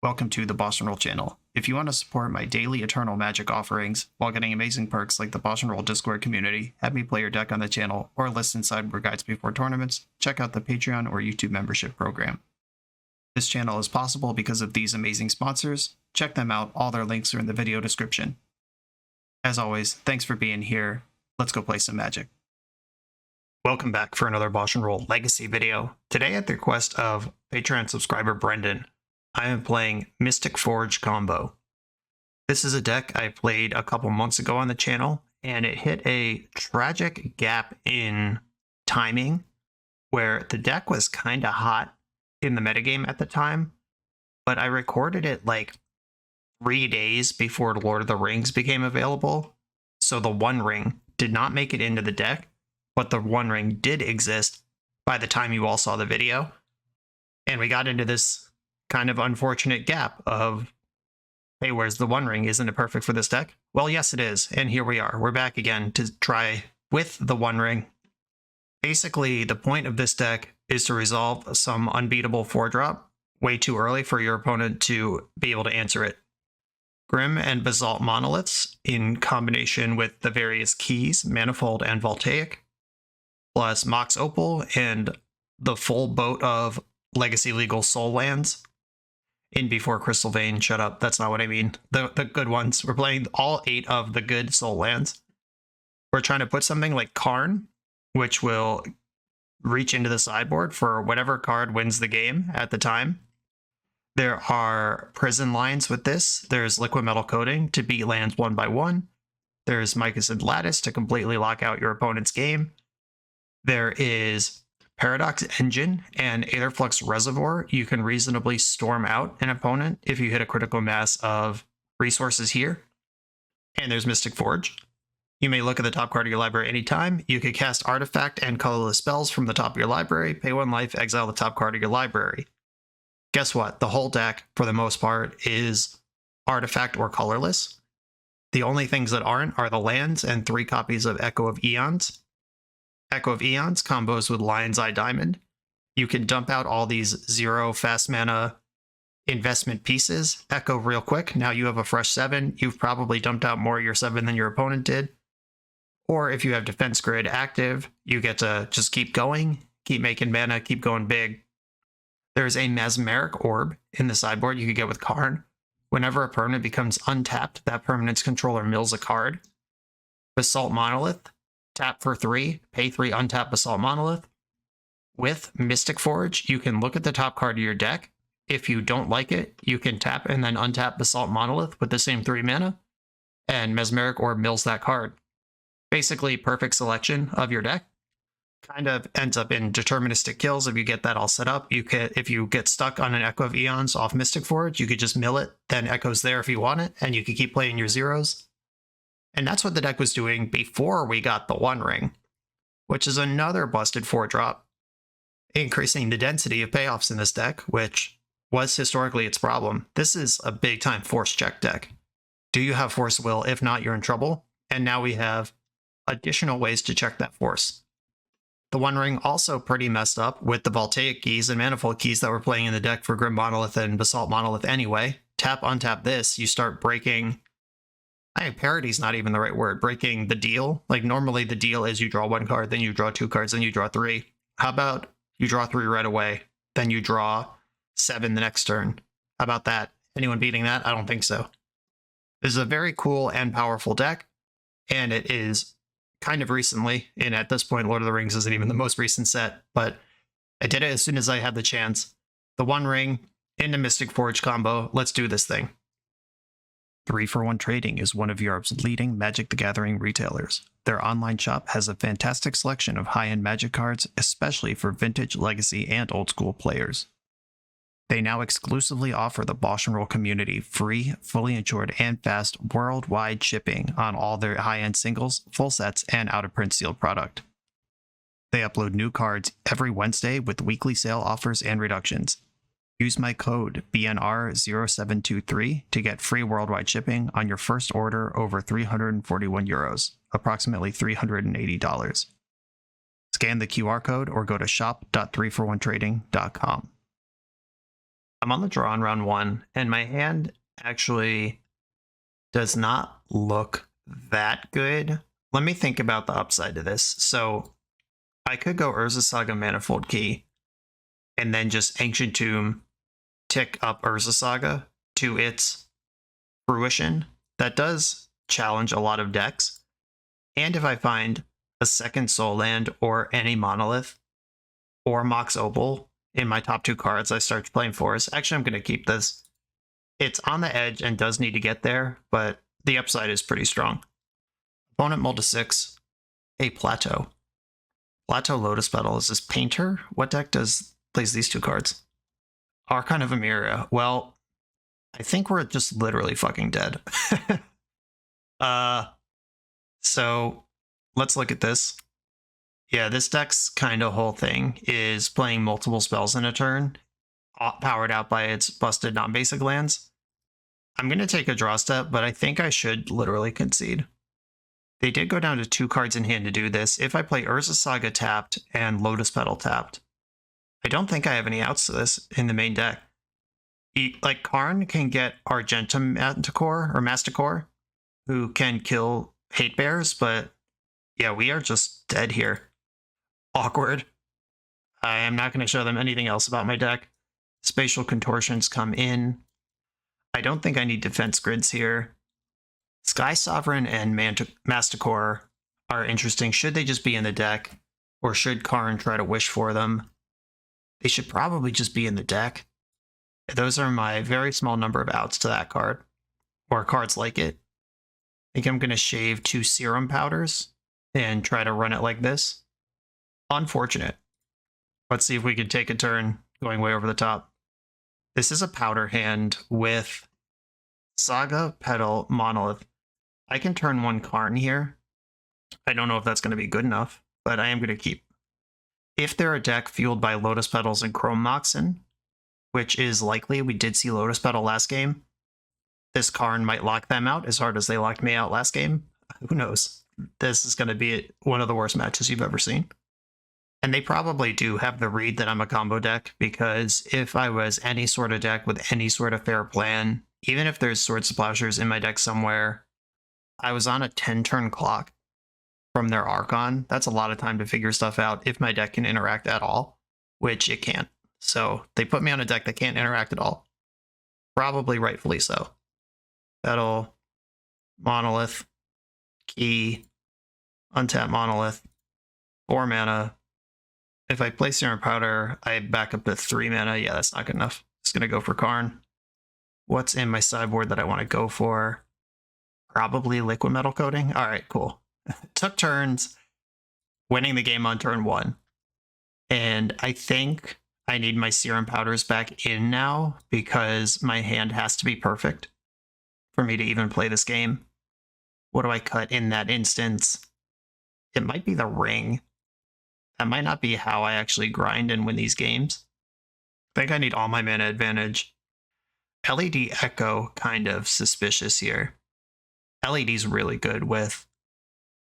Welcome to the BoshNRoll channel. If you want to support my daily Eternal Magic offerings while getting amazing perks like the BoshNRoll Discord community, have me play your deck on the channel, or listen sideboard guides before tournaments, check out the Patreon or YouTube membership program. This channel is possible because of these amazing sponsors. Check them out, all their links are in the video description. As always, thanks for being here. Let's go play some Magic. Welcome back for another BoshNRoll Legacy video. Today at the request of Patreon subscriber Brendan, I am playing Mystic Forge combo. This is a deck I played a couple months ago on the channel, and it hit a tragic gap in timing where the deck was kind of hot in the metagame at the time, but I recorded it like 3 days before Lord of the Rings became available, so the One Ring did not make it into the deck, but the One Ring did exist by the time you all saw the video, and we got into this kind of unfortunate gap of, hey, where's the One Ring? Isn't it perfect for this deck? Well, yes, it is. And here we are. We're back again to try with the One Ring. Basically, the point of this deck is to resolve some unbeatable 4-drop way too early for your opponent to be able to answer it. Grim and Basalt Monoliths in combination with the various keys, Manifold and Voltaic, plus Mox Opal and the full boat of Legacy Legal Soul lands. In before Crystal Vein, shut up, that's not what I mean. The good ones. We're playing all 8 of the good soul lands. We're trying to put something like Karn, which will reach into the sideboard for whatever card wins the game at the time. There are prison lines with this. There's Liquid Metal Coating to beat lands 1 by 1. There's Mycosynth Lattice to completely lock out your opponent's game. There is Paradox Engine and Aetherflux Reservoir. You can reasonably storm out an opponent if you hit a critical mass of resources here. And there's Mystic Forge. You may look at the top card of your library anytime. You could cast Artifact and colorless spells from the top of your library, pay 1 life, exile the top card of your library. Guess what? The whole deck, for the most part, is Artifact or colorless. The only things that aren't are the lands and 3 copies of Echo of Eons. Echo of Eons combos with Lion's Eye Diamond. You can dump out all these 0 fast mana investment pieces. Echo real quick. Now you have a fresh 7. You've probably dumped out more of your 7 than your opponent did. Or if you have Defense Grid active, you get to just keep going, keep making mana, keep going big. There's a Mesmeric Orb in the sideboard you could get with Karn. Whenever a permanent becomes untapped, that permanent's controller mills a card. Basalt Monolith. Tap for 3, pay 3, untap Basalt Monolith. With Mystic Forge, you can look at the top card of your deck. If you don't like it, you can tap and then untap Basalt Monolith with the same 3 mana, and Mesmeric Orb mills that card. Basically, perfect selection of your deck. Kind of ends up in deterministic kills if you get that all set up. You can, if you get stuck on an Echo of Eons off Mystic Forge, you could just mill it, then Echo's there if you want it, and you could keep playing your zeros. And that's what the deck was doing before we got the One Ring, which is another busted 4-drop, increasing the density of payoffs in this deck, which was historically its problem. This is a big-time force check deck. Do you have force will? If not, you're in trouble. And now we have additional ways to check that force. The One Ring also pretty messed up with the Voltaic keys and Manifold keys that were playing in the deck for Grim Monolith and Basalt Monolith anyway. Tap, untap this, you start breaking... Parity's not even the right word. Breaking the deal. Like normally the deal is you draw 1 card, then you draw 2 cards, then you draw 3. How about you draw 3 right away, then you draw 7 the next turn? How about that? Anyone beating that? I don't think so. This is a very cool and powerful deck, and it is kind of recently, and at this point Lord of the Rings isn't even the most recent set, but I did it as soon as I had the chance. The One Ring into Mystic Forge combo. Let's do this thing. 3-for-1 Trading is one of Europe's leading Magic the Gathering retailers. Their online shop has a fantastic selection of high-end Magic cards, especially for vintage, legacy, and old-school players. They now exclusively offer the BoshNRoll community free, fully insured, and fast worldwide shipping on all their high-end singles, full sets, and out-of-print sealed product. They upload new cards every Wednesday with weekly sale offers and reductions. Use my code BNR0723 to get free worldwide shipping on your first order over €341, approximately $380. Scan the QR code or go to shop.3for1trading.com. I'm on the draw on round 1, and my hand actually does not look that good. Let me think about the upside to this. So I could go Urza Saga Manifold Key, and then just Ancient Tomb, tick up Urza Saga to its fruition. That does challenge a lot of decks. And if I find a second Soul Land or any Monolith or Mox Opal in my top 2 cards, I start playing Forest. Actually, I'm going to keep this. It's on the edge and does need to get there, but the upside is pretty strong. Opponent mulled to 6, a Plateau. Plateau Lotus Petal. Is this Painter? What deck plays these 2 cards? Archon of Emiria. Well, I think we're just literally fucking dead. So let's look at this. Yeah, this deck's kind of whole thing is playing multiple spells in a turn, powered out by its busted non-basic lands. I'm going to take a draw step, but I think I should literally concede. They did go down to 2 cards in hand to do this. If I play Urza Saga tapped and Lotus Petal tapped, I don't think I have any outs to this in the main deck. Like, Karn can get Argentum Manticore or Masticore, who can kill Hate Bears, but yeah, we are just dead here. Awkward. I am not going to show them anything else about my deck. Spatial Contortions come in. I don't think I need defense grids here. Sky Sovereign and Masticore are interesting. Should they just be in the deck? Or should Karn try to wish for them? They should probably just be in the deck. Those are my very small number of outs to that card. Or cards like it. I think I'm going to shave 2 Serum Powders and try to run it like this. Unfortunate. Let's see if we can take a turn going way over the top. This is a Powder hand with Saga, Petal, Monolith. I can turn 1 Karn here. I don't know if that's going to be good enough, but I am going to keep. If they're a deck fueled by Lotus Petals and Chrome Moxen, which is likely, we did see Lotus Petal last game, this Karn might lock them out as hard as they locked me out last game. Who knows? This is going to be one of the worst matches you've ever seen. And they probably do have the read that I'm a combo deck, because if I was any sort of deck with any sort of fair plan, even if there's Swords to Plowshares in my deck somewhere, I was on a 10-turn clock from their Archon. That's a lot of time to figure stuff out if my deck can interact at all, which it can't. So they put me on a deck that can't interact at all. Probably rightfully so. Petal, Monolith, Key, untap Monolith, 4 mana. If I play Serum Powder, I back up to 3 mana. Yeah, that's not good enough. Just going to go for Karn. What's in my sideboard that I want to go for? Probably Liquid Metal Coating. All right, cool. Took turns, winning the game on turn 1. And I think I need my Serum Powders back in now, because my hand has to be perfect for me to even play this game. What do I cut in that instance? It might be the Ring. That might not be how I actually grind and win these games. I think I need all my mana advantage. LED Echo, kind of suspicious here. LED's really good with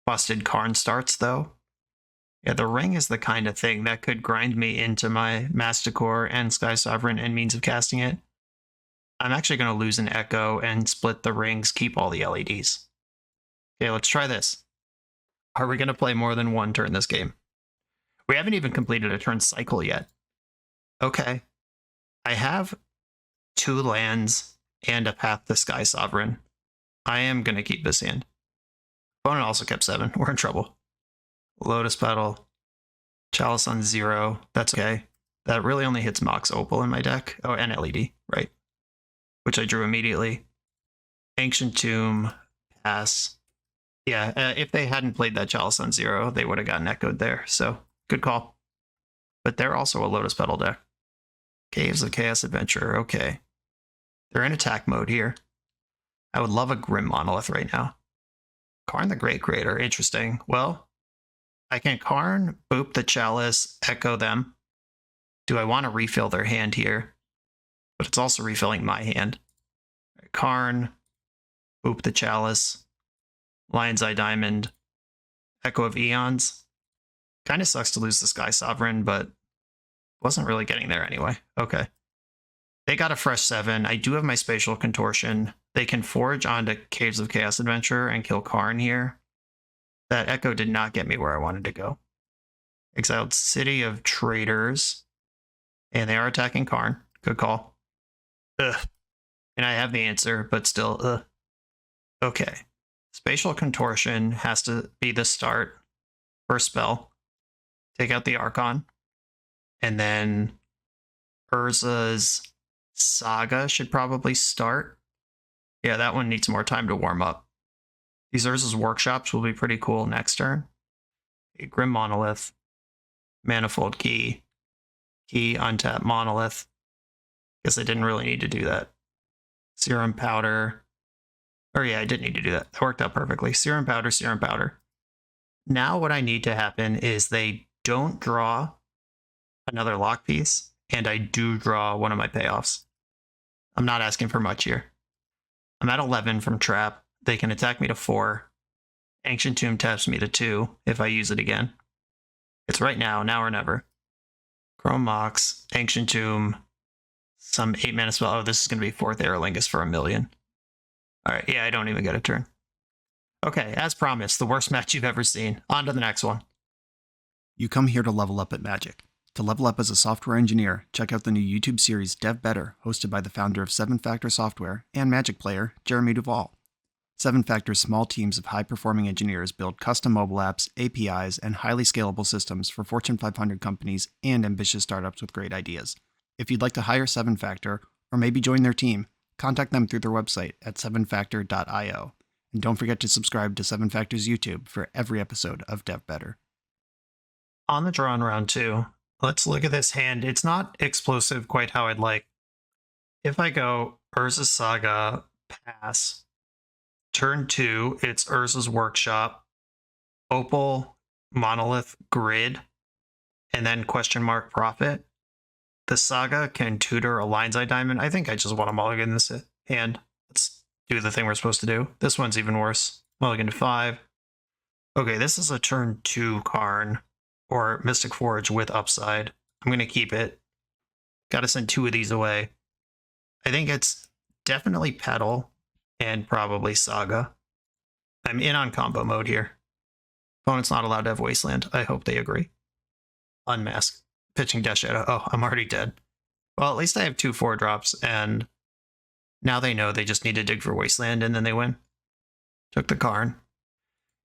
busted Karn starts, though. Yeah, the Ring is the kind of thing that could grind me into my Masticore and Sky Sovereign and means of casting it. I'm actually going to lose an Echo and split the rings, keep all the LEDs. Okay, let's try this. Are we going to play more than 1 turn this game? We haven't even completed a turn cycle yet. Okay. I have 2 lands and a Path to Sky Sovereign. I am going to keep this hand. Opponent also kept 7. We're in trouble. Lotus Petal. Chalice on 0. That's okay. That really only hits Mox Opal in my deck. Oh, and LED, right? Which I drew immediately. Ancient Tomb. Pass. Yeah, if they hadn't played that Chalice on 0, they would have gotten echoed there, so good call. But they're also a Lotus Petal deck. Caves of Chaos Adventure, okay. They're in attack mode here. I would love a Grim Monolith right now. Karn the Great Creator, interesting. Well, I can Karn, boop the Chalice, echo them. Do I want to refill their hand here? But it's also refilling my hand. Karn, boop the Chalice, Lion's Eye Diamond, Echo of Eons. Kind of sucks to lose the Sky Sovereign, but wasn't really getting there anyway. Okay. They got a fresh 7. I do have my Spatial Contortion. They can forage onto Caves of Chaos Adventure and kill Karn here. That Echo did not get me where I wanted to go. Exiled City of Traders. And they are attacking Karn. Good call. Ugh. And I have the answer, but still, ugh. Okay. Spatial Contortion has to be the start. First spell. Take out the Archon. And then Urza's Saga should probably start. Yeah, that one needs more time to warm up. These Urza's Workshops will be pretty cool next turn. A Grim Monolith. Manifold Key. Key, untap Monolith. Guess I didn't really need to do that. Serum Powder. Or yeah, I didn't need to do that. That worked out perfectly. Serum Powder, Serum Powder. Now what I need to happen is they don't draw another lock piece, and I do draw one of my payoffs. I'm not asking for much here. I'm at 11 from Trap. They can attack me to 4. Ancient Tomb taps me to 2 if I use it again. It's right now or never. Chrome Mox, Ancient Tomb, some 8 mana spell. Oh, this is going to be 4th Aerolingus for 1 million. Alright, yeah, I don't even get a turn. Okay, as promised, the worst match you've ever seen. On to the next one. You come here to level up at Magic. To level up as a software engineer, check out the new YouTube series Dev Better, hosted by the founder of 7 Factor Software and Magic player, Jeremy Duvall. 7 Factor's small teams of high-performing engineers build custom mobile apps, APIs, and highly scalable systems for Fortune 500 companies and ambitious startups with great ideas. If you'd like to hire 7 Factor, or maybe join their team, contact them through their website at 7factor.io. And don't forget to subscribe to 7 Factor's YouTube for every episode of Dev Better. On the draw in round 2, let's look at this hand. It's not explosive quite how I'd like. If I go Urza's Saga, pass. Turn 2, it's Urza's Workshop, Opal, Monolith, Grid, and then question mark Profit. The Saga can tutor a Lion's Eye Diamond. I think I just want to mulligan this hand. Let's do the thing we're supposed to do. This one's even worse. Mulligan to 5. Okay, this is a turn 2 Karn, or Mystic Forge with upside. I'm going to keep it. Gotta send 2 of these away. I think it's definitely Petal and probably Saga. I'm in on combo mode here. Opponent's not allowed to have Wasteland. I hope they agree. Unmask. Pitching Death Shadow. Oh, I'm already dead. Well, at least I have 2 4-drops, and now they know they just need to dig for Wasteland, and then they win. Took the Karn.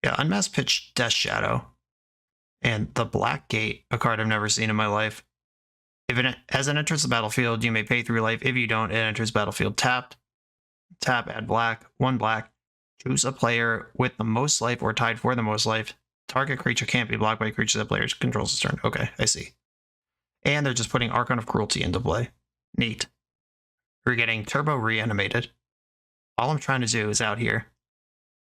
Yeah, Unmask, pitch Death Shadow. And the Black Gate, a card I've never seen in my life. As it enters the battlefield, you may pay 3 life. If you don't, it enters battlefield tapped. Tap, add black, 1 black. Choose a player with the most life or tied for the most life. Target creature can't be blocked by creatures that player controls this turn. Okay, I see. And they're just putting Archon of Cruelty into play. Neat. We're getting Turbo Reanimated. All I'm trying to do is out here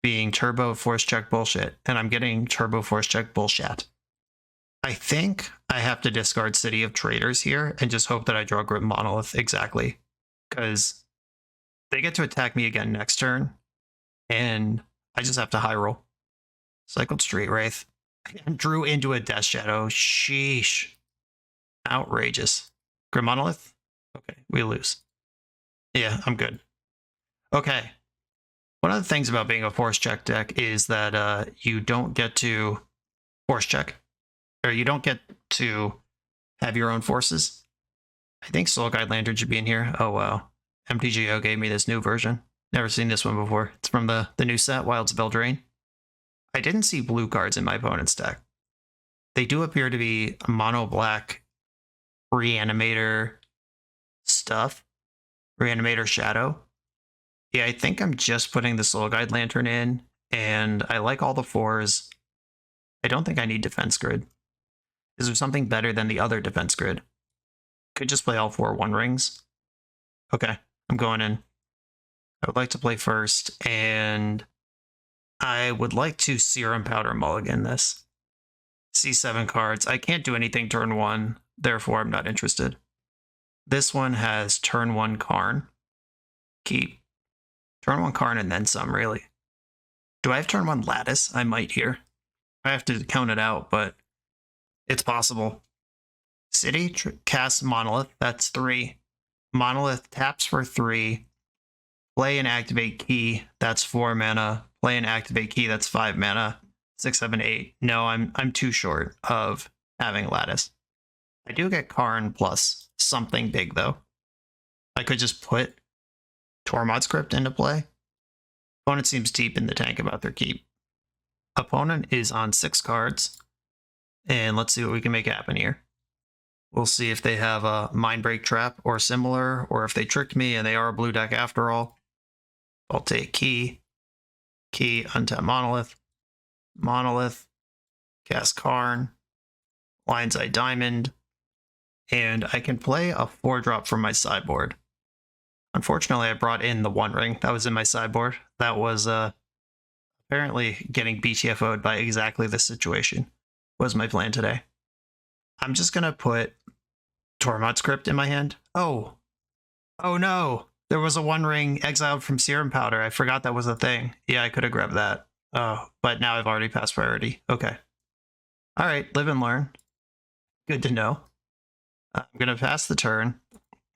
being Turbo Force Check bullshit, and I'm getting Turbo Force Check bullshit. I think I have to discard City of Traders here and just hope that I draw Grim Monolith exactly, because they get to attack me again next turn, and I just have to high roll. Cycled Street Wraith. And drew into a Death Shadow. Sheesh. Outrageous. Grim Monolith? Okay, we lose. Yeah, I'm good. Okay. One of the things about being a force check deck is that you don't get to force check. Or you don't get to have your own forces. I think Soul Guide Lantern should be in here. Oh, wow. MTGO gave me this new version. Never seen this one before. It's from the new set, Wild Spell Drain. I didn't see blue cards in my opponent's deck. They do appear to be mono-black Reanimator stuff. Reanimator Shadow. Yeah, I think I'm just putting the Soul Guide Lantern in, and I like all the 4s. I don't think I need Defense Grid. Is there something better than the other Defense Grid? Could just play all 4 One Rings. Okay, I'm going in. I would like to play first, and I would like to Serum Powder mulligan this. C7 cards. I can't do anything turn 1, therefore I'm not interested. This one has turn 1 Karn. Keep. Turn 1 Karn and then some, really. Do I have turn 1 Lattice? I might here. I have to count it out, but it's possible. City, cast Monolith, that's 3. Monolith taps for 3. Play and activate key, that's 4 mana. Play and activate key, that's 5 mana. 6, 7, 8. No, I'm too short of having Lattice. I do get Karn plus something big though. I could just put Tormod Script into play. Opponent seems deep in the tank about their keep. Opponent is on 6 cards. And let's see what we can make happen here. We'll see if they have a Mindbreak Trap or similar, or if they tricked me and they are a blue deck after all. I'll take key, untap Monolith, Monolith, cast Karn, Lion's Eye Diamond, and I can play a 4-drop from my sideboard. Unfortunately, I brought in the One Ring that was in my sideboard. That was apparently getting BTFO'd by exactly this situation, was my plan today. I'm just going to put Tormod Script in my hand. Oh no! There was a One Ring exiled from Serum Powder. I forgot that was a thing. Yeah, I could have grabbed that. Oh, but now I've already passed priority. Okay. All right, live and learn. Good to know. I'm going to pass the turn.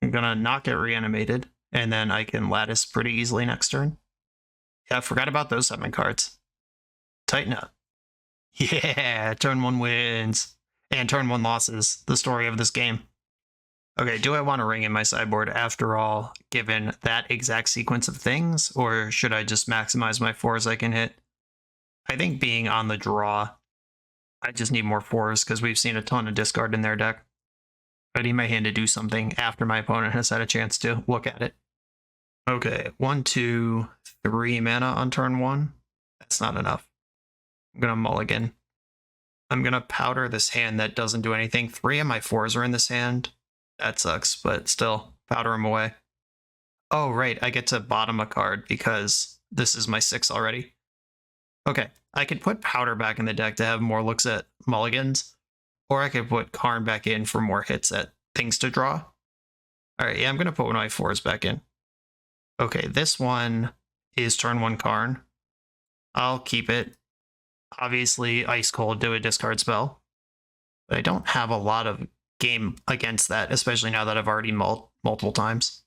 I'm going to not get reanimated, and then I can Lattice pretty easily next turn. Yeah, I forgot about those 7 cards. Tighten up. Yeah, turn 1 wins. And turn 1 losses. The story of this game. Okay, do I want a ring in my sideboard after all, given that exact sequence of things, or should I just maximize my 4s I can hit? I think being on the draw, I just need more 4s because we've seen a ton of discard in their deck. I need my hand to do something after my opponent has had a chance to look at it. Okay, 1, 2, 3 mana on turn 1. That's not enough. I'm going to mulligan. I'm going to powder this hand that doesn't do anything. 3 of my 4s are in this hand. That sucks, but still, powder them away. Oh, right, I get to bottom a card because this is my 6 already. Okay, I could put powder back in the deck to have more looks at mulligans, or I could put Karn back in for more hits at things to draw. All right, yeah, I'm going to put one of my 4s back in. Okay, this one is turn 1 Karn. I'll keep it. Obviously, Ice Cold, do a discard spell. But I don't have a lot of game against that, especially now that I've already multiple times.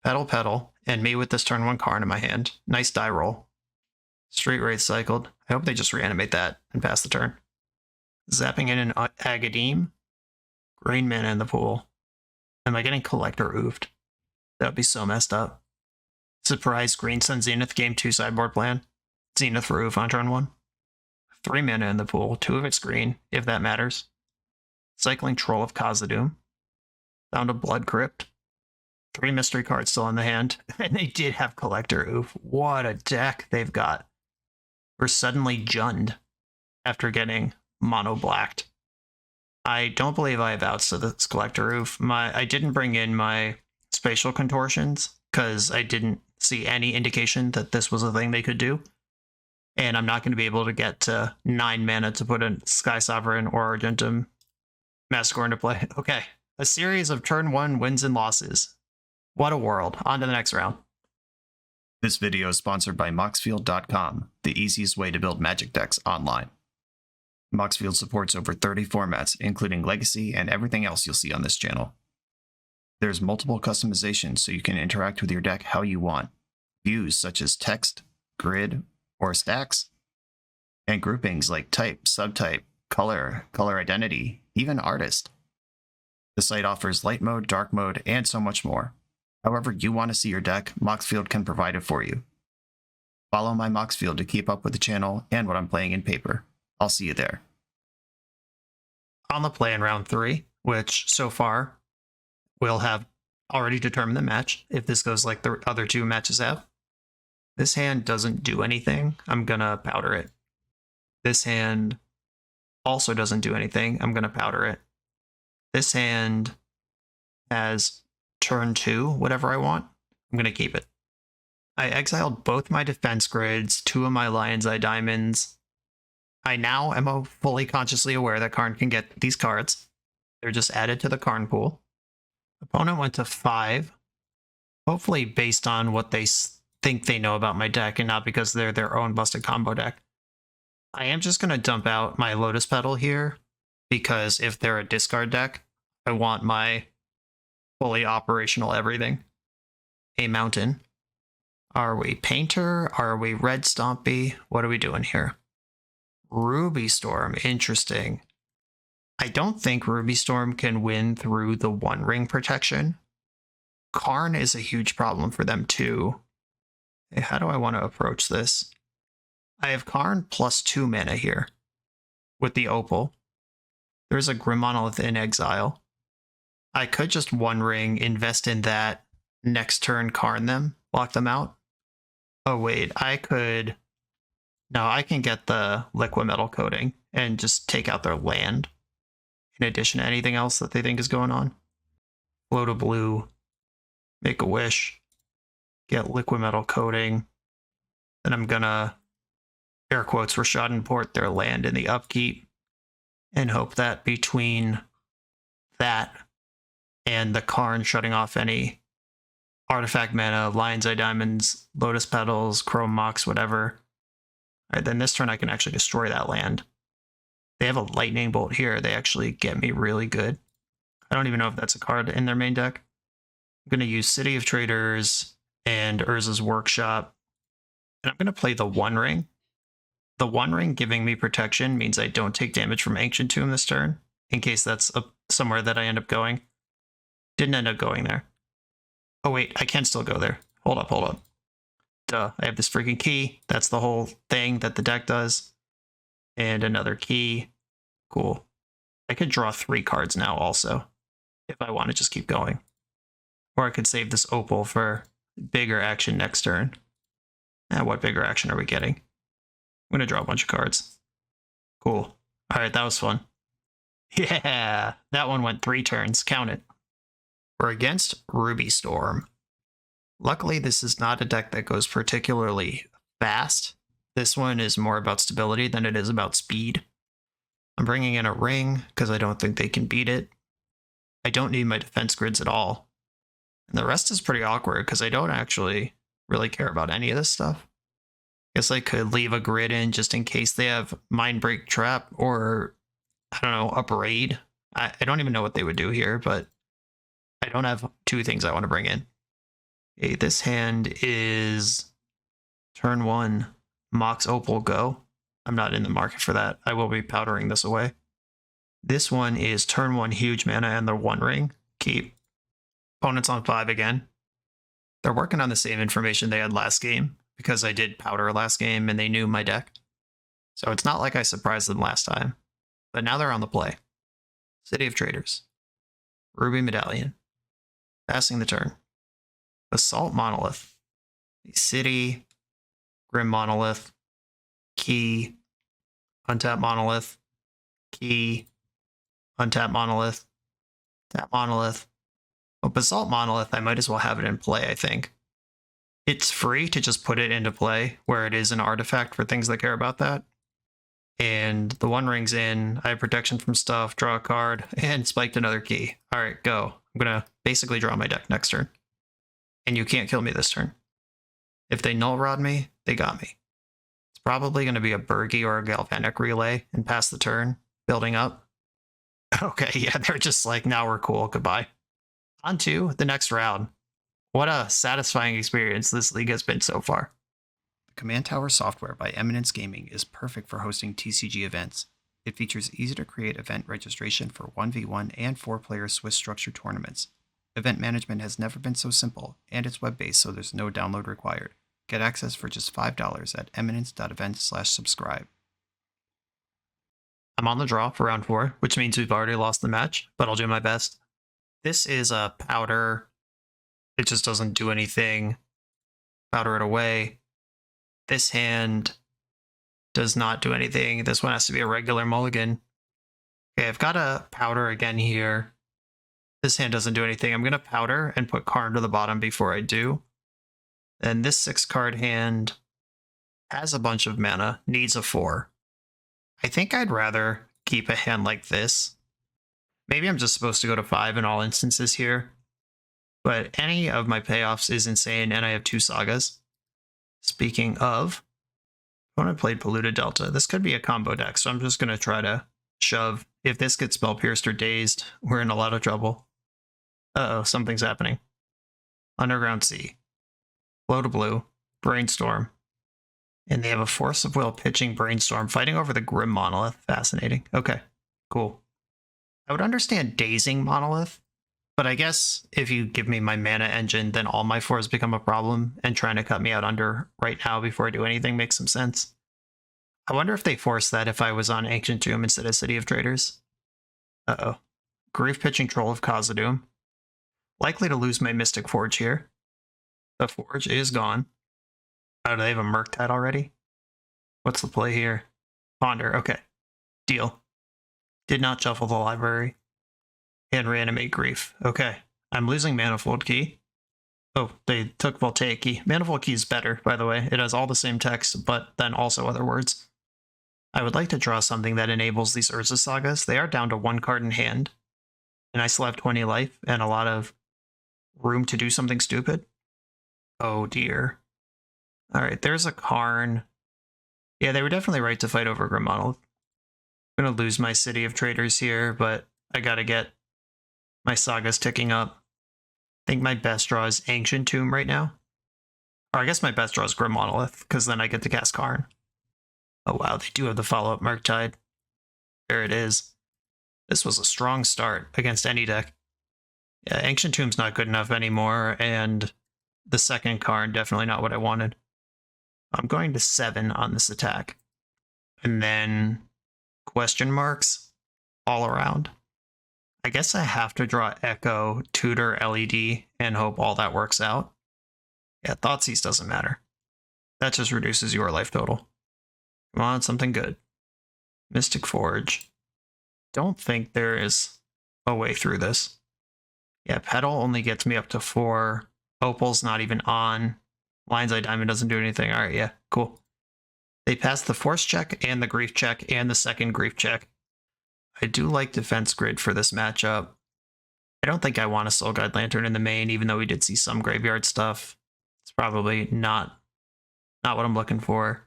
Pedal, and me with this turn 1 Karn in my hand. Nice die roll. Straight Wraith cycled. I hope they just reanimate that and pass the turn. Zapping in an Agadeem. Green mana in the pool. Am I getting Collector Oofed? That would be so messed up. Surprise Green Sun Zenith game 2 sideboard plan. Zenith for Oof on turn 1. 3 mana in the pool, 2 of it's green, if that matters. Cycling Troll of Khazad-dûm. Found a Blood Crypt. 3 mystery cards still in the hand. And they did have Collector Oof. What a deck they've got. We're suddenly Junned after getting mono-blacked. I don't believe I have outs to this Collector Oof. I didn't bring in my Spatial Contortions because I didn't see any indication that this was a thing they could do. And I'm not going to be able to get to 9 mana to put a Sky Sovereign or Argentum Massacre into play. Okay, a series of turn 1 wins and losses. What a world. On to the next round. This video is sponsored by Moxfield.com, the easiest way to build Magic decks online. Moxfield supports over 30 formats, including Legacy and everything else you'll see on this channel. There's multiple customizations so you can interact with your deck how you want. Views such as text, grid, or stacks, and groupings like type, subtype, color, color identity, even artist. The site offers light mode, dark mode, and so much more. However you want to see your deck, Moxfield can provide it for you. Follow my Moxfield to keep up with the channel and what I'm playing in paper. I'll see you there. On the play in round 3, which so far will have already determined the match, if this goes like the other 2 matches have. This hand doesn't do anything. I'm gonna powder it. This hand also doesn't do anything. I'm gonna powder it. This hand has turn 2, whatever I want. I'm gonna keep it. I exiled both my defense grids, 2 of my Lion's Eye Diamonds. I now am fully consciously aware that Karn can get these cards. They're just added to the Karn pool. Opponent went to 5. Hopefully based on what they think they know about my deck and not because they're their own busted combo deck. I am just going to dump out my Lotus Petal here because if they're a discard deck, I want my fully operational everything. A mountain. Are we painter? Are we red Stompy? What are we doing here? Ruby Storm, interesting. I don't think Ruby Storm can win through the One Ring protection. Karn is a huge problem for them too. Hey, how do I want to approach this? I have Karn plus 2 mana here with the Opal. There's a Grim Monolith in exile. I could just One Ring, invest in that, next turn Karn them, block them out. Oh wait, I could... No, I can get the Liquid Metal Coating and just take out their land in addition to anything else that they think is going on. Float a blue, make a wish, get Liquid Metal Coating. Then I'm gonna, air quotes, Rashad Port their land in the upkeep and hope that between that and the Karn shutting off any artifact mana, Lion's Eye Diamonds, Lotus Petals, Chrome Mox, whatever. Alright, then this turn I can actually destroy that land. They have a Lightning Bolt here. They actually get me really good. I don't even know if that's a card in their main deck. I'm going to use City of Traders and Urza's Workshop. And I'm going to play the One Ring. The One Ring giving me protection means I don't take damage from Ancient Tomb this turn, in case that's somewhere that I end up going. Didn't end up going there. Oh wait, I can still go there. Hold up. Duh, I have this freaking key. That's the whole thing that the deck does. And another key. Cool. I could draw 3 cards now also, if I want to just keep going. Or I could save this Opal for bigger action next turn. What bigger action are we getting? I'm going to draw a bunch of cards. Cool. Alright, that was fun. Yeah, that one went 3 turns. Count it. We're against Ruby Storm. Luckily, this is not a deck that goes particularly fast. This one is more about stability than it is about speed. I'm bringing in a ring because I don't think they can beat it. I don't need my defense grids at all. And the rest is pretty awkward because I don't actually really care about any of this stuff. Guess I could leave a grid in just in case they have Mindbreak Trap or, I don't know, a Braid. I don't even know what they would do here, but I don't have 2 things I want to bring in. Okay, this hand is turn 1, Mox Opal go. I'm not in the market for that. I will be powdering this away. This one is turn 1 huge mana and the One Ring. Keep. Opponent's on 5 again. They're working on the same information they had last game because I did powder last game and they knew my deck. So it's not like I surprised them last time. But now they're on the play. City of Traders. Ruby Medallion. Passing the turn. Assault Monolith. City. Grim Monolith. Key. Untap Monolith. Key. Untap Monolith. Tap Monolith. Oh, Basalt Monolith, I might as well have it in play, I think. It's free to just put it into play, where it is an artifact for things that care about that. And the One Ring's in, I have protection from stuff, draw a card, and spiked another key. Alright, go. I'm gonna basically draw my deck next turn. And you can't kill me this turn. If they null rod me, they got me. It's probably gonna be a Burgi or a Galvanic Relay and pass the turn, building up. Okay, yeah, they're just like, now we're cool, goodbye. On to the next round. What a satisfying experience this league has been so far. The Command Tower software by Eminence Gaming is perfect for hosting TCG events. It features easy-to-create event registration for 1v1 and 4-player Swiss structured tournaments. Event management has never been so simple, and it's web-based, so there's no download required. Get access for just $5 at eminence.event/subscribe. I'm on the draw for round 4, which means we've already lost the match, but I'll do my best. This is a powder. It just doesn't do anything. Powder it away. This hand does not do anything. This one has to be a regular mulligan. Okay, I've got a powder again here. This hand doesn't do anything. I'm going to powder and put Karn to the bottom before I do. Then this 6-card hand has a bunch of mana, needs a 4. I think I'd rather keep a hand like this. Maybe I'm just supposed to go to 5 in all instances here. But any of my payoffs is insane, and I have 2 sagas. Speaking of, opponent played Polluted Delta. This could be a combo deck, so I'm just going to try to shove. If this gets Spell Pierced or Dazed, we're in a lot of trouble. Uh-oh, something's happening. Underground Sea. Flow to blue. Brainstorm. And they have a Force of Will pitching Brainstorm, fighting over the Grim Monolith. Fascinating. Okay, cool. I would understand dazing Monolith, but I guess if you give me my mana engine, then all my fours become a problem, and trying to cut me out under right now before I do anything makes some sense. I wonder if they force that if I was on Ancient Tomb instead of City of Traders. Uh-oh. Grief pitching Troll of Khazad-dûm. Likely to lose my Mystic Forge here. The Forge is gone. Oh, do they have a Murktide already? What's the play here? Ponder, okay. Deal. Did not shuffle the library. And reanimate Grief. Okay. I'm losing Manifold Key. Oh, they took Voltaic Key. Manifold Key is better, by the way. It has all the same text, but then also other words. I would like to draw something that enables these Urza Sagas. They are down to 1 card in hand. And I still have 20 life and a lot of room to do something stupid. Oh dear. Alright, there's a Karn. Yeah, they were definitely right to fight over Grim Monolith. I'm going to lose my City of Traders here, but I got to get my sagas ticking up. I think my best draw is Ancient Tomb right now. Or I guess my best draw is Grim Monolith, because then I get to cast Karn. Oh wow, they do have the follow-up Murktide. There it is. This was a strong start against any deck. Yeah, Ancient Tomb's not good enough anymore, and the second Karn definitely not what I wanted. I'm going to 7 on this attack. And then question marks all around. I guess I have to draw Echo, Tutor, LED, and hope all that works out. Yeah, Thoughtseize doesn't matter. That just reduces your life total. Come on, something good. Mystic Forge. Don't think there is a way through this. Yeah, Petal only gets me up to 4. Opal's not even on. Lion's Eye Diamond doesn't do anything. Alright, yeah, cool. They passed the Force check and the Grief check and the second Grief check. I do like Defense Grid for this matchup. I don't think I want a Soul Guide Lantern in the main, even though we did see some graveyard stuff. It's probably not what I'm looking for.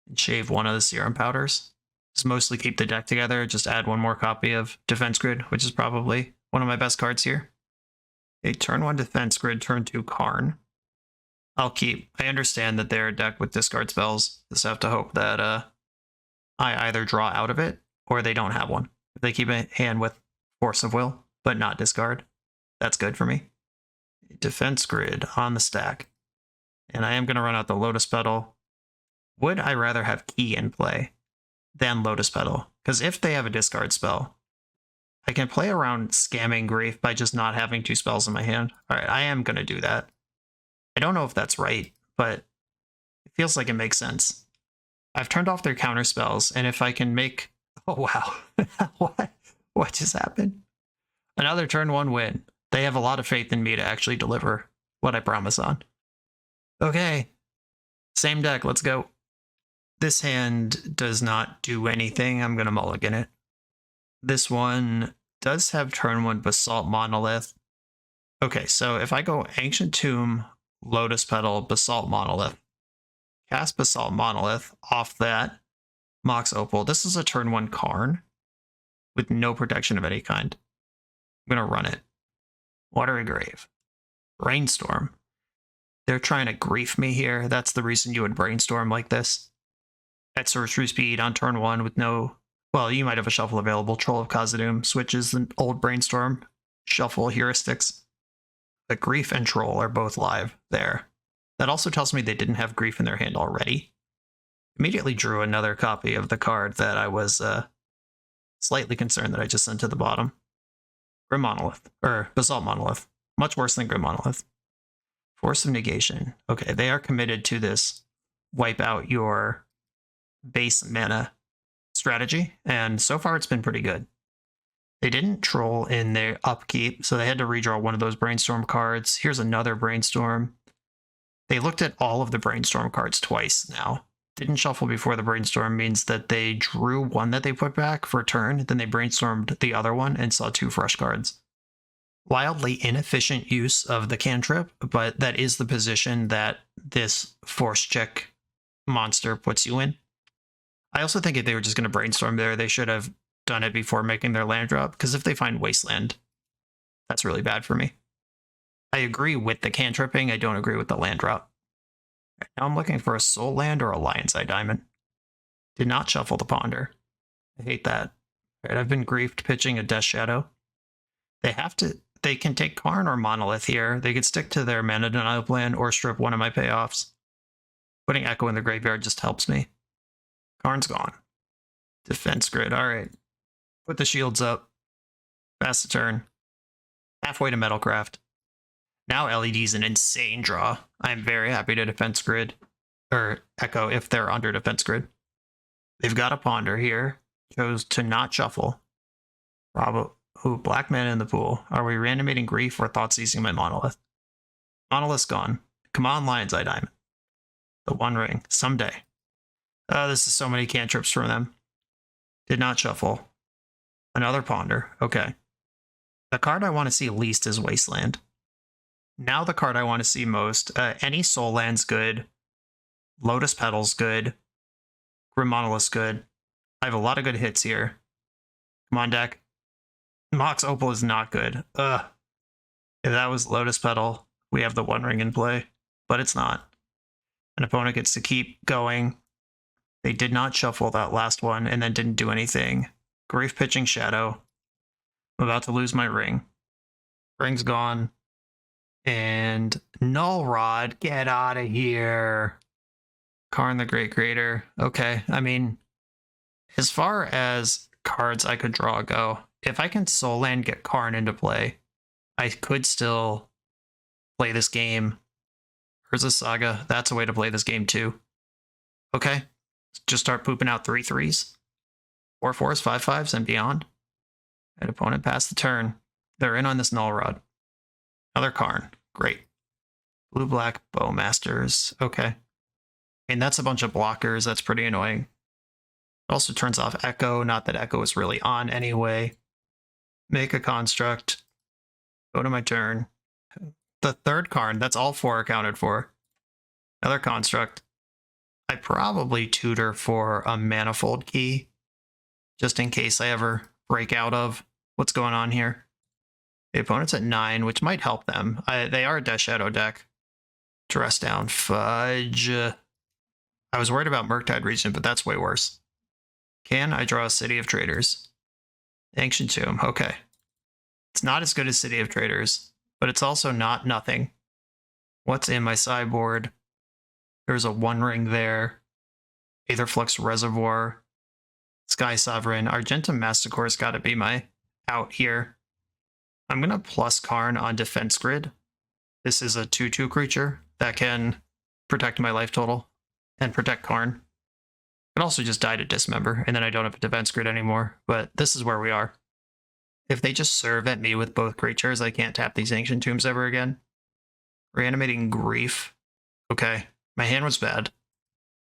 And shave one of the Serum Powders. Just mostly keep the deck together, just add one more copy of Defense Grid, which is probably one of my best cards here. Okay, turn 1 Defense Grid, turn 2 Karn. I'll keep. I understand that they're a deck with discard spells. Just have to hope that I either draw out of it or they don't have one. If they keep a hand with Force of Will, but not discard, that's good for me. Defense Grid on the stack. And I am going to run out the Lotus Petal. Would I rather have Key in play than Lotus Petal? Because if they have a discard spell, I can play around scamming Grief by just not having 2 spells in my hand. Alright, I am going to do that. I don't know if that's right, but it feels like it makes sense. I've turned off their counter spells, and if I can make... Oh, wow. What just happened? Another turn 1 win. They have a lot of faith in me to actually deliver what I promise on. Okay. Same deck, let's go. This hand does not do anything. I'm going to mulligan it. This one does have turn 1 Basalt Monolith. Okay, so if I go Ancient Tomb, Lotus Petal, Basalt Monolith, cast Basalt Monolith, off that, Mox Opal. This is a turn 1 Karn with no protection of any kind. I'm going to run it. Watery Grave. Brainstorm. They're trying to grief me here. That's the reason you would brainstorm like this. At sorcery speed on turn 1 with no... Well, you might have a shuffle available. Troll of Khazad-dûm switches the old brainstorm. Shuffle heuristics. The Grief and Troll are both live there. That also tells me they didn't have Grief in their hand already. Immediately drew another copy of the card that I was slightly concerned that I just sent to the bottom. Grim Monolith. Or Basalt Monolith. Much worse than Grim Monolith. Force of Negation. Okay, they are committed to this wipe out your base mana strategy, and so far it's been pretty good. They didn't troll in their upkeep, so they had to redraw one of those Brainstorm cards. Here's another Brainstorm. They looked at all of the Brainstorm cards twice now. Didn't shuffle before the Brainstorm means that they drew one that they put back for a turn, then they brainstormed the other one and saw 2 fresh cards. Wildly inefficient use of the cantrip, but that is the position that this force check monster puts you in. I also think if they were just going to brainstorm there, they should have done it before making their land drop, because if they find Wasteland, That's really bad for me. I agree with the cantripping. I don't agree with the land drop. Right, now I'm looking for a soul land or a lion's eye diamond. Did not shuffle the ponder. I hate that. Right, I've been griefed pitching a Death Shadow. They can take Karn or Monolith here. They could stick to their mana denial plan or strip one of my payoffs. Putting Echo in the graveyard just helps me. Karn's gone. Defense grid, alright. Put the shields up. Pass the turn. Halfway to Metalcraft. Now LED's an insane draw. I'm very happy to defense grid. Or Echo if they're under defense grid. They've got a ponder here. Chose to not shuffle. Bravo. Ooh, black mana in the pool. Are we reanimating Grief or thought seizing my Monolith? Monolith's gone. Come on, Lion's Eye Diamond. The One Ring. Someday. This is so many cantrips from them. Did not shuffle. Another ponder. Okay. The card I want to see least is Wasteland. Now the card I want to see most. Any Soul Land's good. Lotus Petal's good. Grim Monolith's good. I have a lot of good hits here. Come on, deck. Mox Opal is not good. Ugh. If that was Lotus Petal, we have the One Ring in play. But it's not. An opponent gets to keep going. They did not shuffle that last one and then didn't do anything. Grief pitching Shadow. I'm about to lose my ring. Ring's gone. And Null Rod, get out of here. Karn the Great Creator. Okay, I mean, as far as cards I could draw go, if I can Soul Land get Karn into play, I could still play this game. Urza Saga, that's a way to play this game too. Okay, just start pooping out 3/3s, 4/4s, 5/5s, and beyond. An opponent pass the turn. They're in on this Null Rod. Another Karn. Great. Blue-black Bowmasters. Okay. And that's a bunch of blockers. That's pretty annoying. It also turns off Echo. Not that Echo is really on anyway. Make a construct. Go to my turn. The third Karn. That's all 4 accounted for. Another construct. I probably tutor for a manifold key. Just in case I ever break out of what's going on here. The opponent's at 9, which might help them. They are a Death Shadow deck. Dress down. Fudge. I was worried about Murktide Region, but that's way worse. Can I draw a City of Traders? Ancient Tomb. Okay. It's not as good as City of Traders, but it's also not nothing. What's in my sideboard? There's a One Ring there. Aetherflux Reservoir. Sky Sovereign. Argentum Masticore's got to be my out here. I'm going to plus Karn on Defense Grid. This is a 2/2 creature that can protect my life total and protect Karn. I can also just die to Dismember, and then I don't have a Defense Grid anymore, but this is where we are. If they just serve at me with both creatures, I can't tap these Ancient Tombs ever again. Reanimating Grief. Okay, my hand was bad.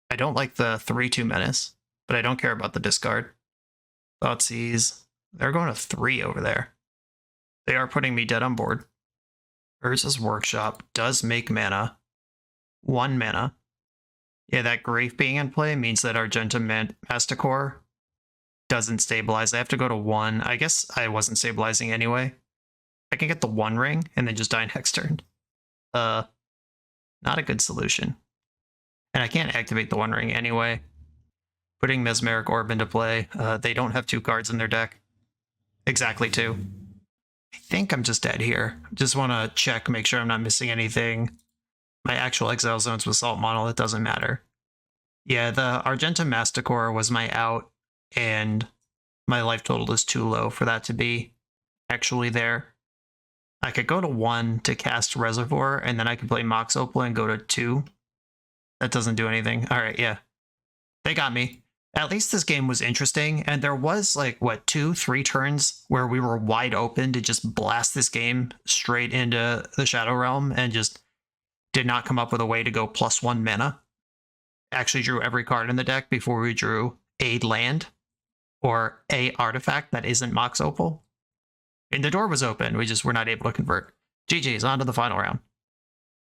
I don't like the 3/2 Menace, but I don't care about the discard. Thoughtseize. They're going to 3 over there. They are putting me dead on board. Urza's Workshop does make mana. 1 mana. Yeah, that Grief being in play means that Argentum Masticore doesn't stabilize. I have to go to 1. I guess I wasn't stabilizing anyway. I can get the One Ring and then just die next turn. Not a good solution. And I can't activate the One Ring anyway. Putting Mesmeric Orb into play. They don't have 2 cards in their deck. Exactly 2. I think I'm just dead here. Just want to check, make sure I'm not missing anything. My actual exile zones with Salt Monolith doesn't matter. Yeah, the Argentum Masticore was my out, and my life total is too low for that to be actually there. I could go to 1 to cast Reservoir, and then I could play Mox Opal and go to 2. That doesn't do anything. Alright, yeah. They got me. At least this game was interesting, and there was like, what, 2-3 turns where we were wide open to just blast this game straight into the Shadow Realm and just did not come up with a way to go +1 mana. Actually drew every card in the deck before we drew a land or a artifact that isn't Mox Opal. And the door was open, we just were not able to convert. GG's, on to the final round.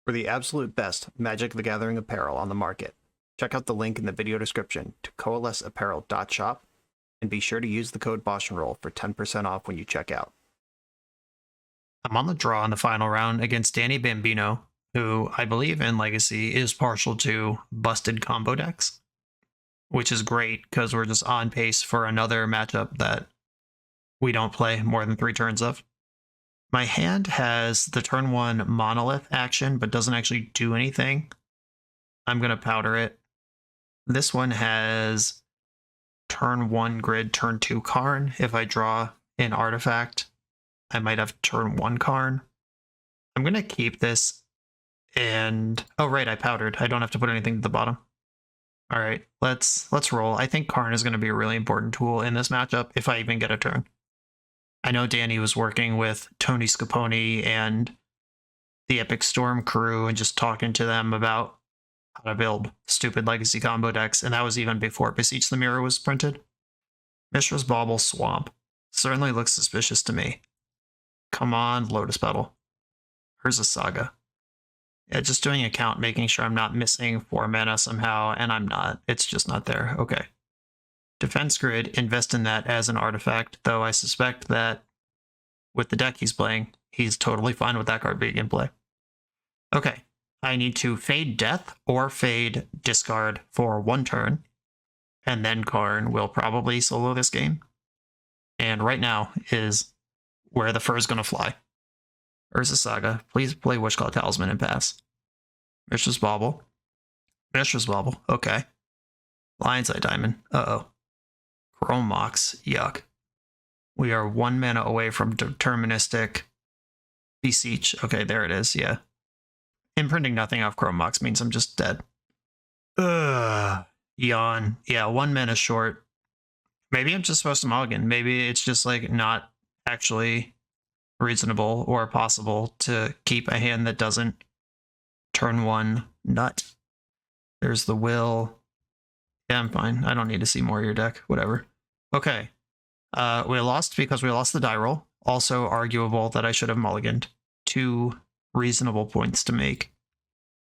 For the absolute best Magic the Gathering apparel on the market, check out the link in the video description to coalesceapparel.shop, and be sure to use the code BoshNRoll for 10% off when you check out. I'm on the draw in the final round against Danny Bambino, who I believe in Legacy is partial to busted combo decks, which is great because we're just on pace for another matchup that we don't play more than 3 turns of. My hand has the turn 1 Monolith action, but doesn't actually do anything. I'm going to powder it. This one has turn 1 Grid, turn 2 Karn. If I draw an artifact, I might have turn 1 Karn. I'm going to keep this and... oh, right, I powdered. I don't have to put anything to the bottom. All right, let's roll. I think Karn is going to be a really important tool in this matchup if I even get a turn. I know Danny was working with Tony Scapone and the Epic Storm crew and just talking to them about how to build stupid legacy combo decks, and that was even before Beseech the Mirror was printed. Mishra's Bauble Swamp certainly looks suspicious to me. Come on, Lotus Petal. Here's a Saga. Yeah, just doing a count, making sure I'm not missing 4 mana somehow, and I'm not. It's just not there. Okay. Defense Grid, invest in that as an artifact, though I suspect that with the deck he's playing, he's totally fine with that card being in play. Okay, I need to fade Death or fade Discard for 1 turn, and then Karn will probably solo this game. And right now is where the fur is going to fly. Urza Saga, please play Wishclaw Talisman and pass. Mishra's Bauble. Mishra's Bauble, okay. Lion's Eye Diamond, uh-oh. Chrome Mox, yuck. We are 1 mana away from deterministic Beseech. Okay, there it is, yeah. Imprinting nothing off Chrome Mox means I'm just dead. Ugh, yawn. Yeah, 1 mana short. Maybe I'm just supposed to mulligan. Maybe it's just like not actually reasonable or possible to keep a hand that doesn't turn 1 nut. There's the Will. Yeah, I'm fine. I don't need to see more of your deck. Whatever. Okay. We lost because we lost the die roll. Also arguable that I should have mulliganed. 2 reasonable points to make.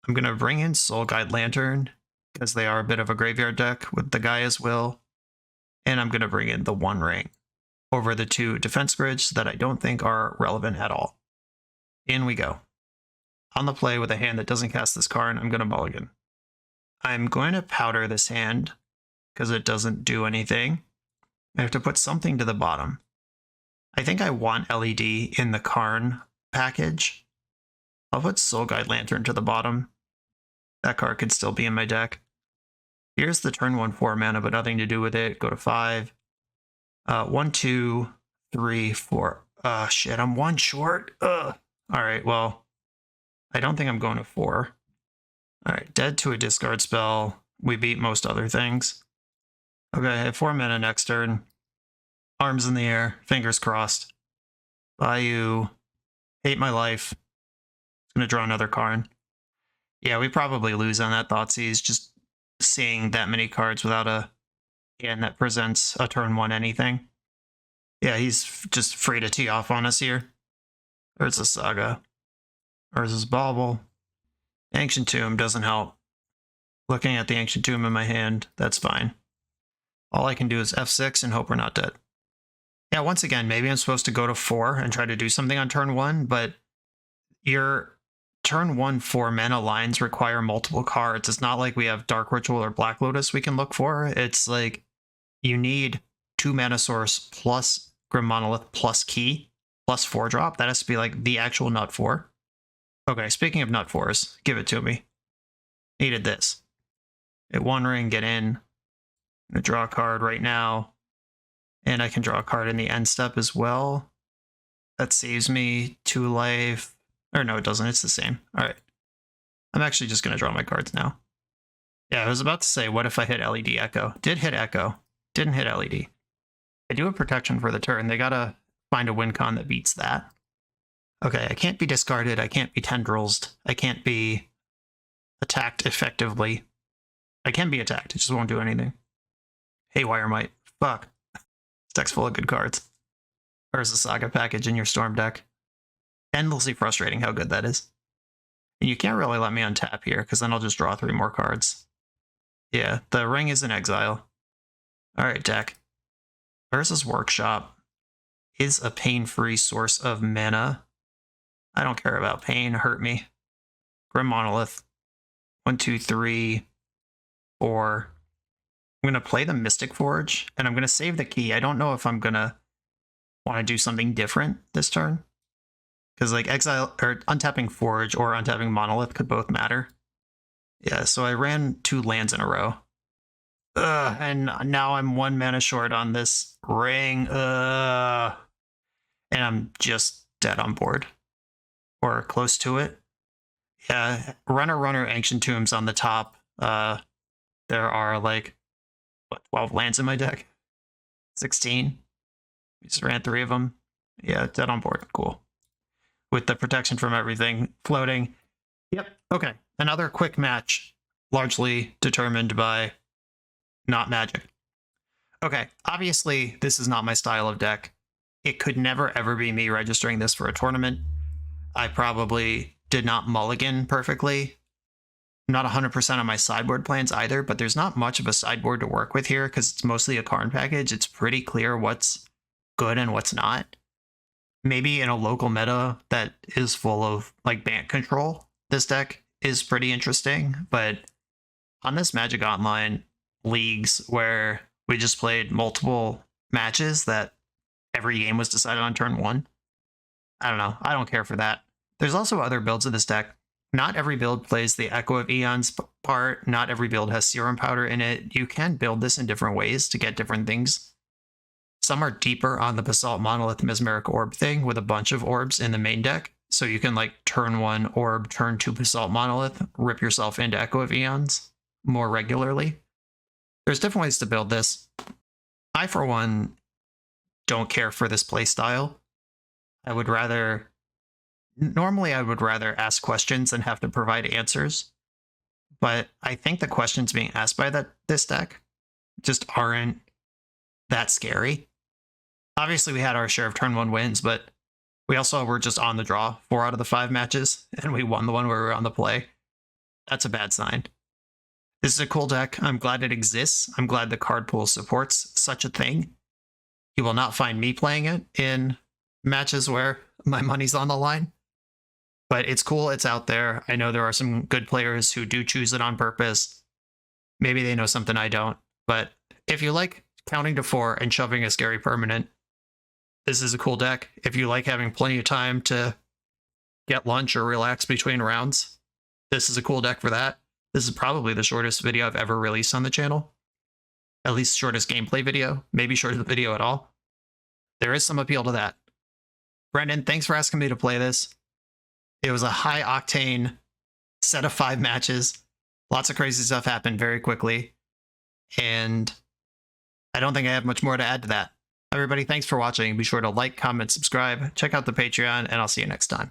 I'm going to bring in Soul Guide Lantern because they are a bit of a graveyard deck with the Gaia's Will. And I'm going to bring in the One Ring over the 2 defense grids that I don't think are relevant at all. In we go. On the play with a hand that doesn't cast this card, I'm going to mulligan. I'm going to powder this hand because it doesn't do anything. I have to put something to the bottom. I think I want LED in the Karn package. I'll put Soul Guide Lantern to the bottom. That card could still be in my deck. Here's the turn 1 4 mana, but nothing to do with it. Go to 5. 1, 2, 3, 4. Shit, I'm 1 short. Ugh. All right, well, I don't think I'm going to 4. All right, dead to a discard spell. We beat most other things. Okay, I have 4 mana next turn. Arms in the air, fingers crossed. Bayou, hate my life. Gonna draw another Karn. Yeah, we probably lose on that Thoughtseize, just seeing that many cards without a hand that presents a turn 1 anything. Yeah, he's just free to tee off on us here. There's a Saga. Urza's Bauble. Ancient Tomb doesn't help. Looking at the Ancient Tomb in my hand, that's fine. All I can do is F6 and hope we're not dead. Yeah, once again, maybe I'm supposed to go to 4 and try to do something on turn 1, but your turn 1 4 mana lines require multiple cards. It's not like we have Dark Ritual or Black Lotus we can look for. It's like you need 2 mana source plus Grim Monolith plus Key plus 4 drop. That has to be like the actual nut 4. Okay, speaking of nut 4s, give it to me. Needed this. Hit One Ring, get in. I'm gonna draw a card right now. And I can draw a card in the end step as well. That saves me 2 life. Or no, it doesn't. It's the same. All right. I'm actually just going to draw my cards now. Yeah, I was about to say, what if I hit LED Echo? Did hit Echo. Didn't hit LED. I do have protection for the turn. They got to find a win con that beats that. Okay, I can't be discarded. I can't be tendrils. I can't be attacked effectively. I can be attacked. It just won't do anything. Haywire Might. Fuck. This deck's full of good cards. There's a Saga package in your Storm deck. Endlessly frustrating how good that is. And you can't really let me untap here, because then I'll just draw 3 more cards. Yeah, the Ring is in exile. Alright, deck. Urza's Workshop is a pain-free source of mana I don't care about pain. Hurt me. Grim Monolith. 1, 2, 3, 4. I'm going to play the Mystic Forge, and I'm going to save the key. I don't know if I'm going to want to do something different this turn. Because like exile or untapping Forge or untapping Monolith could both matter. Yeah, so I ran 2 lands in a row. And now I'm 1 mana short on this ring. And I'm just dead on board. Or close to it. Yeah, runner, Ancient Tombs on the top. There are like, what, 12 lands in my deck? 16? We just ran 3 of them. Yeah, dead on board. Cool. With the protection from everything floating. Yep, okay. Another quick match, largely determined by not magic. Okay, obviously this is not my style of deck. It could never ever be me registering this for a tournament. I probably did not mulligan perfectly. Not 100% on my sideboard plans either, but there's not much of a sideboard to work with here because it's mostly a Karn package. It's pretty clear what's good and what's not. Maybe in a local meta that is full of like Bant control, this deck is pretty interesting, but on this Magic Online leagues where we just played multiple matches that every game was decided on turn 1, I don't know. I don't care for that. There's also other builds of this deck. Not every build plays the Echo of Eons part. Not every build has Serum Powder in it. You can build this in different ways to get different things. Some are deeper on the Basalt Monolith Mesmeric Orb thing with a bunch of orbs in the main deck. So you can like turn 1 orb, turn 2 Basalt Monolith, rip yourself into Echo of Eons more regularly. There's different ways to build this. I, for one, don't care for this playstyle. Normally I would rather ask questions than have to provide answers. But I think the questions being asked by this deck just aren't that scary. Obviously we had our share of turn 1 wins, but we also were just on the draw 4 out of the 5 matches, and we won the one where we were on the play. That's a bad sign. This is a cool deck. I'm glad it exists. I'm glad the card pool supports such a thing. You will not find me playing it in matches where my money's on the line. But it's cool. It's out there. I know there are some good players who do choose it on purpose. Maybe they know something I don't. But if you like counting to 4 and shoving a scary permanent, this is a cool deck. If you like having plenty of time to get lunch or relax between rounds, this is a cool deck for that. This is probably the shortest video I've ever released on the channel. At least shortest gameplay video. Maybe shortest video at all. There is some appeal to that. Brendan, thanks for asking me to play this. It was a high octane set of 5 matches. Lots of crazy stuff happened very quickly. And I don't think I have much more to add to that. Everybody, thanks for watching. Be sure to like, comment, subscribe, check out the Patreon, and I'll see you next time.